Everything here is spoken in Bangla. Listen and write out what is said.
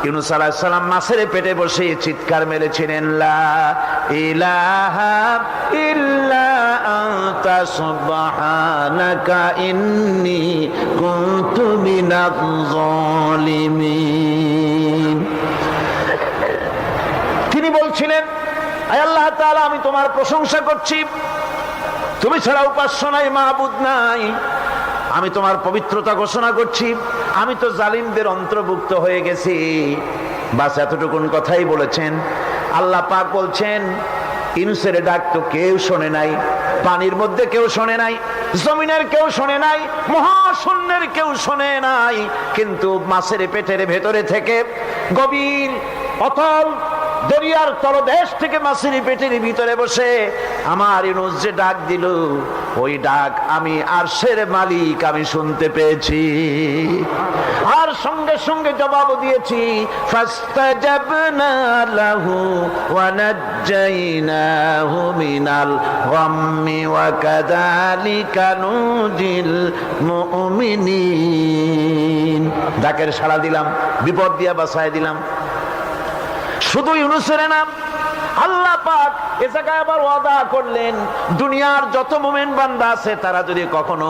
ইউনূস আলাইহিস সালাম মাছের পেটে বসে চিৎকার মেরেছিলেন, লা ইলাহা ইল্লা আনতা সুবহানাকা ইন্নী কুনতু মিনাজ জালিমিন। তিনি বলছিলেন, আয় আল্লাহ তাআলা, আমি তোমার প্রশংসা করছি, তুমি ছাড়া উপাস্য নাই, মাবুদ নাই। আমি তোমার পবিত্রতা ঘোষণা করছি, আমি তো জালিমদের অন্তর্ভুক্ত হয়ে গেছি। বাস এতটুকুন কথাই বলেছেন। আল্লাহ পাক বলছেন, ইউনূসের ডাক তো কেউ শোনে নাই, পানির মধ্যে কেউ শোনে নাই, জমিনের কেউ শোনে নাই, মহাশূন্যের কেউ শোনে নাই, কিন্তু মাছের পেটের ভেতরে থেকে গভীর অতল দরিয়ার তলদেশ থেকে মাছের পেটের ভিতরে বসে আমার ইউনূস যে ডাক দিল, ওই ডাক আমি আরশের মালিক আমি শুনতে পেয়েছি, আর সঙ্গে সঙ্গে জবাব দিয়েছি, ফাস্তাজাবনা লাহু ওয়া নাজ্জাইনাহু মিনাল গাম্মি ওয়া কাযালিকা নুজিল মুমিনিন। ডাকের সাড়া দিলাম, বিপদ দিয়া বাঁচায় দিলাম। শুধু ইউনূসের নাম, আল্লাহ পাক এ জায়গায় আবার ওয়াদা করলেন, দুনিয়ার যত মুমিন বান্দা আছে তারা যদি কখনো